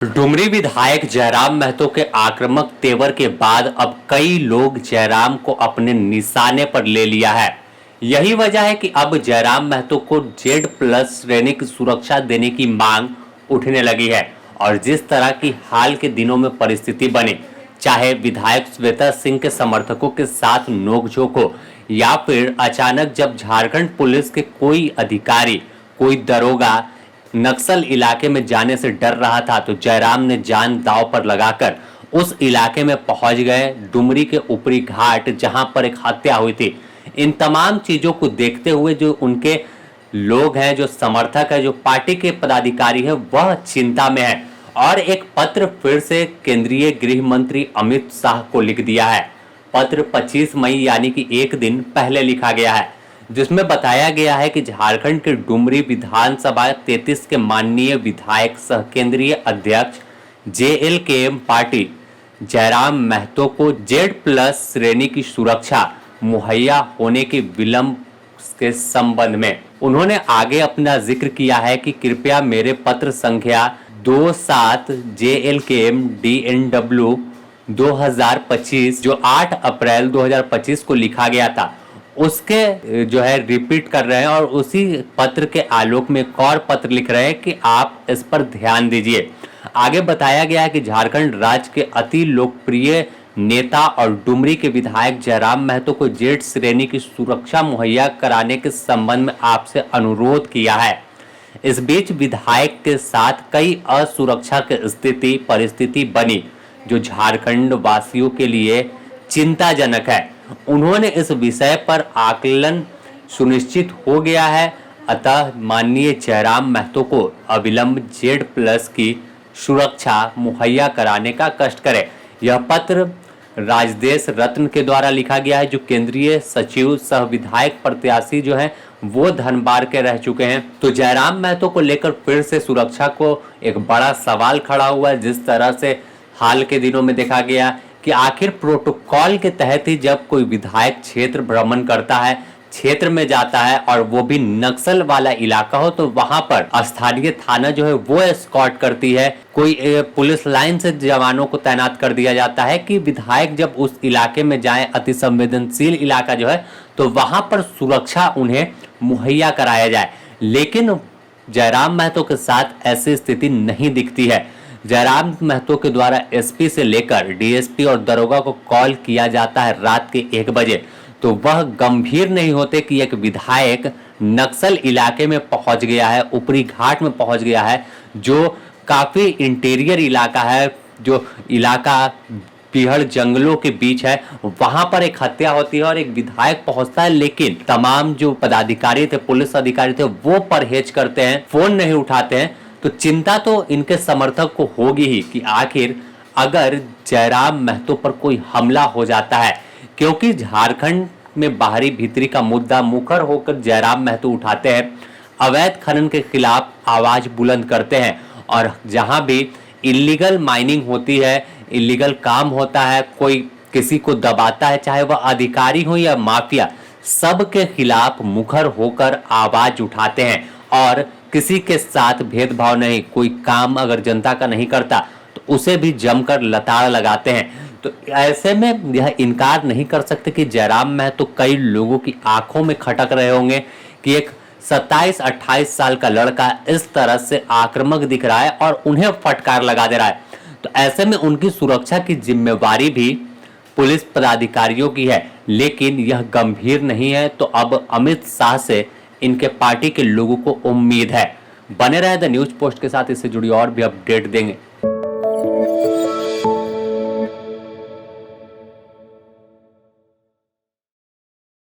डुमरी विधायक जयराम महतो के आक्रामक तेवर के बाद अब कई लोग जयराम को अपने निशाने पर ले लिया है। यही वजह है कि अब जयराम महतो को Z+ श्रेणी की सुरक्षा देने की मांग उठने लगी है। और जिस तरह की हाल के दिनों में परिस्थिति बनी, चाहे विधायक श्वेता सिंह के समर्थकों के साथ नोकझोंक हो या फिर अचानक जब झारखंड पुलिस के कोई अधिकारी, कोई दरोगा नक्सल इलाके में जाने से डर रहा था, तो जयराम ने जान दांव पर लगाकर उस इलाके में पहुंच गए, डुमरी के ऊपरी घाट जहां पर एक हत्या हुई थी। इन तमाम चीजों को देखते हुए जो उनके लोग हैं, जो समर्थक है, जो पार्टी के पदाधिकारी है, वह चिंता में है और एक पत्र फिर से केंद्रीय गृह मंत्री अमित शाह को लिख दिया है। पत्र 25 मई यानी कि एक दिन पहले लिखा गया है, जिसमें बताया गया है कि झारखंड के डुमरी विधानसभा 33 के माननीय विधायक सह केंद्रीय अध्यक्ष JLKM पार्टी जयराम महतो को Z+ श्रेणी की सुरक्षा मुहैया होने के विलंब के संबंध में उन्होंने आगे अपना जिक्र किया है कि कृपया मेरे पत्र संख्या 27 JLKM DNW 2025 जो 8 अप्रैल 2025 को लिखा गया था, उसके जो है रिपीट कर रहे हैं और उसी पत्र के आलोक में एक और पत्र लिख रहे हैं कि आप इस पर ध्यान दीजिए। आगे बताया गया है कि झारखंड राज्य के अति लोकप्रिय नेता और डुमरी के विधायक जयराम महतो को Z श्रेणी की सुरक्षा मुहैया कराने के संबंध में आपसे अनुरोध किया है। इस बीच विधायक के साथ कई असुरक्षा की परिस्थिति बनी, जो झारखंड वासियों के लिए चिंताजनक है। उन्होंने इस विषय पर आकलन सुनिश्चित हो गया है, अतः माननीय जयराम महतो को अविलंब Z+ की सुरक्षा मुहैया कराने का कष्ट करें। यह पत्र राजदेश रत्न के द्वारा लिखा गया है, जो केंद्रीय सचिव सह विधायक प्रत्याशी जो हैं वो धनबाद के रह चुके हैं। तो जयराम महतो को लेकर फिर से सुरक्षा को एक बड़ा सवाल खड़ा हुआ है। जिस तरह से हाल के दिनों में देखा गया कि आखिर प्रोटोकॉल के तहत ही जब कोई विधायक क्षेत्र भ्रमण करता है, क्षेत्र में जाता है और वो भी नक्सल वाला इलाका हो, तो वहां पर स्थानीय थाना जो है वो एस्कॉर्ट करती है, कोई पुलिस लाइन से जवानों को तैनात कर दिया जाता है कि विधायक जब उस इलाके में जाए, अति संवेदनशील इलाका जो है, तो वहां पर सुरक्षा उन्हें मुहैया कराया जाए। लेकिन जयराम महतो के साथ ऐसी स्थिति नहीं दिखती है। जयराम महतो के द्वारा SP से लेकर DSP और दरोगा को कॉल किया जाता है रात के 1 बजे, तो वह गंभीर नहीं होते कि एक विधायक नक्सल इलाके में पहुंच गया है, ऊपरी घाट में पहुंच गया है, जो काफी इंटीरियर इलाका है, जो इलाका पीहड़ जंगलों के बीच है, वहां पर एक हत्या होती है और एक विधायक पहुंचता है। लेकिन तमाम जो पदाधिकारी थे, पुलिस अधिकारी थे, वो परहेज करते हैं, फोन नहीं उठाते हैं। तो चिंता तो इनके समर्थक को होगी ही कि आखिर अगर जयराम महतो पर कोई हमला हो जाता है, क्योंकि झारखंड में बाहरी भीतरी का मुद्दा मुखर होकर जयराम महतो उठाते हैं, अवैध खनन के खिलाफ आवाज बुलंद करते हैं और जहां भी इलीगल माइनिंग होती है, इलीगल काम होता है, कोई किसी को दबाता है, चाहे वह अधिकारी हो या माफिया, सबके खिलाफ मुखर होकर आवाज उठाते हैं और किसी के साथ भेदभाव नहीं। कोई काम अगर जनता का नहीं करता तो उसे भी जमकर लताड़ लगाते हैं। तो ऐसे में यह इनकार नहीं कर सकते कि जयराम महतो कई लोगों की आंखों में खटक रहे होंगे कि एक 27-28 साल का लड़का इस तरह से आक्रामक दिख रहा है और उन्हें फटकार लगा दे रहा है। तो ऐसे में उनकी सुरक्षा की जिम्मेवारी भी पुलिस पदाधिकारियों की है, लेकिन यह गंभीर नहीं है। तो अब अमित शाह से इनके पार्टी के लोगों को उम्मीद है। बने रहे द न्यूज पोस्ट के साथ, इससे जुड़ी और भी अपडेट देंगे।